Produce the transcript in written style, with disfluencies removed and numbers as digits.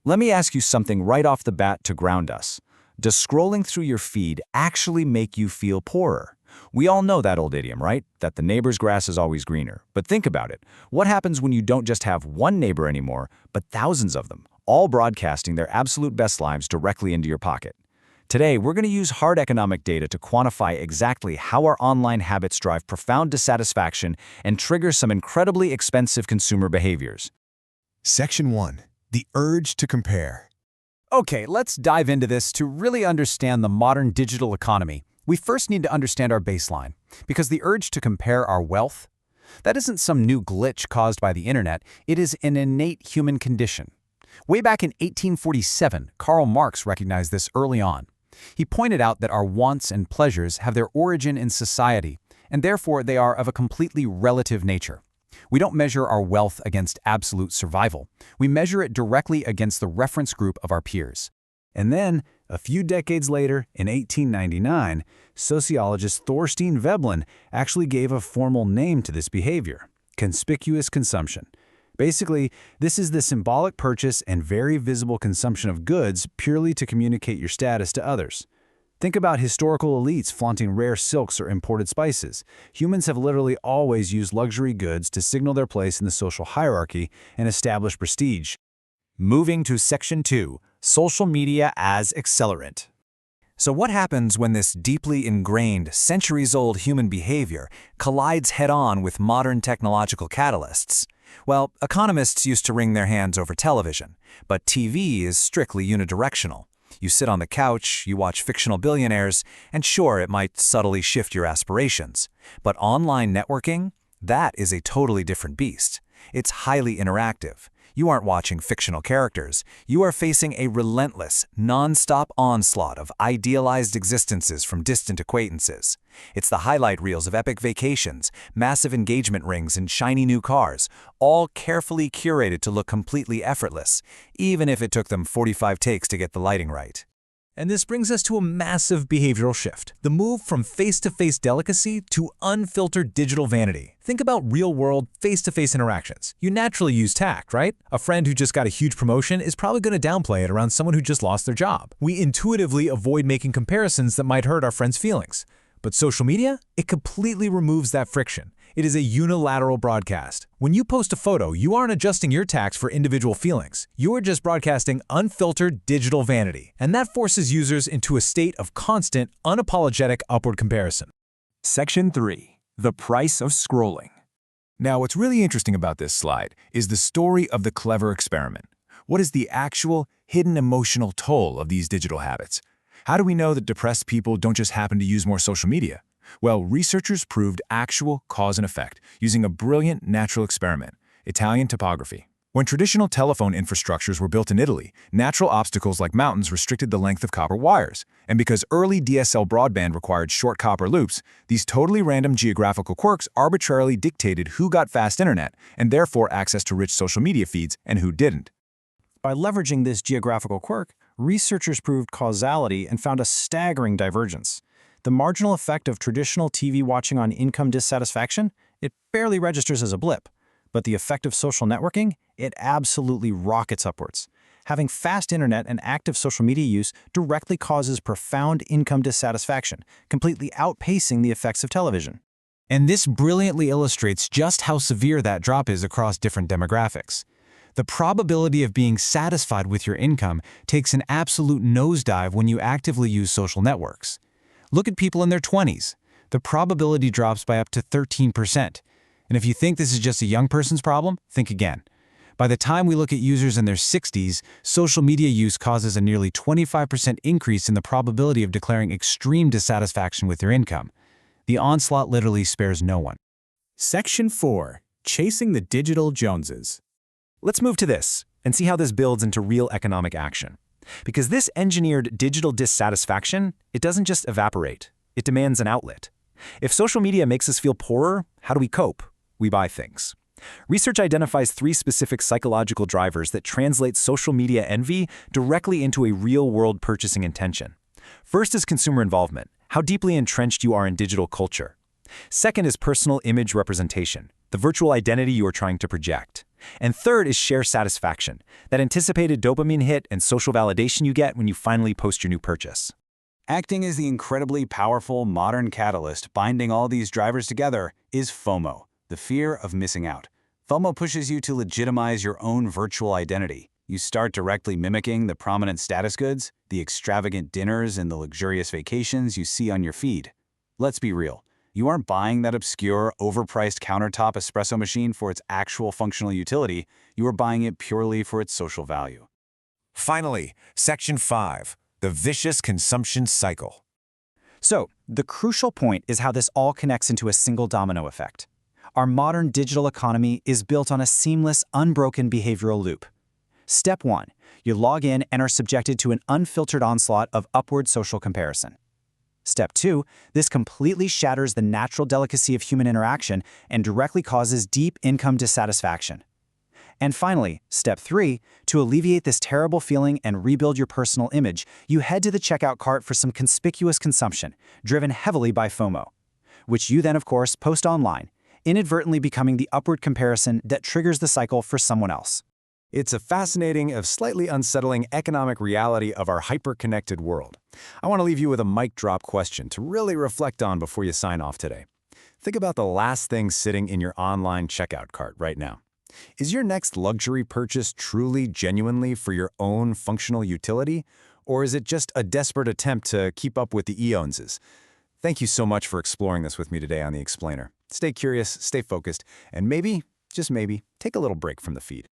Let me ask you something right off the bat to ground us. Does scrolling through your feed actually make you feel poorer? We all know that old idiom, right? That the neighbor's grass is always greener. But think about it. What happens when you don't just have one neighbor anymore, but thousands of them, all broadcasting their absolute best lives directly into your pocket? Today, we're going to use hard economic data to quantify exactly how our online habits drive profound dissatisfaction and trigger some incredibly expensive consumer behaviors. Section 1. The urge to compare. Okay, let's dive into this. To really understand the modern digital economy, we first need to understand our baseline, because the urge to compare our wealth, that isn't some new glitch caused by the internet, it is an innate human condition. Way back in 1847, Karl Marx recognized this early on. He pointed out that our wants and pleasures have their origin in society, and therefore they are of a completely relative nature. We don't measure our wealth against absolute survival. We measure it directly against the reference group of our peers. And then, a few decades later, in 1899, sociologist Thorstein Veblen actually gave a formal name to this behavior: conspicuous consumption. Basically, this is the symbolic purchase and very visible consumption of goods purely to communicate your status to others. Think about historical elites flaunting rare silks or imported spices. Humans have literally always used luxury goods to signal their place in the social hierarchy and establish prestige. Moving to Section 2, social media as accelerant. So what happens when this deeply ingrained, centuries-old human behavior collides head-on with modern technological catalysts? Well, economists used to wring their hands over television, but TV is strictly unidirectional. You sit on the couch, you watch fictional billionaires, and sure, it might subtly shift your aspirations. But online networking? That is a totally different beast. It's highly interactive. You aren't watching fictional characters. You are facing a relentless, non-stop onslaught of idealized existences from distant acquaintances. It's the highlight reels of epic vacations, massive engagement rings, and shiny new cars, all carefully curated to look completely effortless, even if it took them 45 takes to get the lighting right. And this brings us to a massive behavioral shift, the move from face-to-face delicacy to unfiltered digital vanity. Think about real-world, face-to-face interactions. You naturally use tact, right? A friend who just got a huge promotion is probably going to downplay it around someone who just lost their job. We intuitively avoid making comparisons that might hurt our friends' feelings. But social media? It completely removes that friction. It is a unilateral broadcast. When you post a photo, you aren't adjusting your tact for individual feelings. You are just broadcasting unfiltered digital vanity, and that forces users into a state of constant, unapologetic upward comparison. Section 3. The price of scrolling. Now, what's really interesting about this slide is the story of the clever experiment. What is the actual, hidden emotional toll of these digital habits? How do we know that depressed people don't just happen to use more social media? Well, researchers proved actual cause and effect using a brilliant natural experiment: Italian topography. When traditional telephone infrastructures were built in Italy, natural obstacles like mountains restricted the length of copper wires. And because early DSL broadband required short copper loops, these totally random geographical quirks arbitrarily dictated who got fast internet and therefore access to rich social media feeds and who didn't. By leveraging this geographical quirk, researchers proved causality and found a staggering divergence. The marginal effect of traditional TV watching on income dissatisfaction, it barely registers as a blip. But the effect of social networking, it absolutely rockets upwards. Having fast internet and active social media use directly causes profound income dissatisfaction, completely outpacing the effects of television. And this brilliantly illustrates just how severe that drop is across different demographics. The probability of being satisfied with your income takes an absolute nosedive when you actively use social networks. Look at people in their 20s. The probability drops by up to 13%. And if you think this is just a young person's problem, think again. By the time we look at users in their 60s, social media use causes a nearly 25% increase in the probability of declaring extreme dissatisfaction with their income. The onslaught literally spares no one. Section 4. Chasing the Digital Joneses. Let's move to this and see how this builds into real economic action. Because this engineered digital dissatisfaction, it doesn't just evaporate. It demands an outlet. If social media makes us feel poorer, how do we cope? We buy things. Research identifies 3 specific psychological drivers that translate social media envy directly into a real-world purchasing intention. First is consumer involvement, how deeply entrenched you are in digital culture. Second is personal image representation, the virtual identity you are trying to project. And third is share satisfaction, that anticipated dopamine hit and social validation you get when you finally post your new purchase. Acting as the incredibly powerful modern catalyst binding all these drivers together is FOMO, the fear of missing out. FOMO pushes you to legitimize your own virtual identity. You start directly mimicking the prominent status goods, the extravagant dinners, and the luxurious vacations you see on your feed. Let's be real. You aren't buying that obscure, overpriced countertop espresso machine for its actual functional utility. You are buying it purely for its social value. Finally, Section 5, the vicious consumption cycle. So, the crucial point is how this all connects into a single domino effect. Our modern digital economy is built on a seamless, unbroken behavioral loop. Step 1. You log in and are subjected to an unfiltered onslaught of upward social comparison. Step 2. This completely shatters the natural delicacy of human interaction and directly causes deep income dissatisfaction. And finally, Step 3. To alleviate this terrible feeling and rebuild your personal image, you head to the checkout cart for some conspicuous consumption, driven heavily by FOMO, which you then, of course, post online, inadvertently becoming the upward comparison that triggers the cycle for someone else. It's a fascinating, if slightly unsettling economic reality of our hyper-connected world. I want to leave you with a mic drop question to really reflect on before you sign off today. Think about the last thing sitting in your online checkout cart right now. Is your next luxury purchase truly, genuinely for your own functional utility? Or is it just a desperate attempt to keep up with the eonses? Thank you so much for exploring this with me today on The Explainer. Stay curious, stay focused, and maybe, just maybe, take a little break from the feed.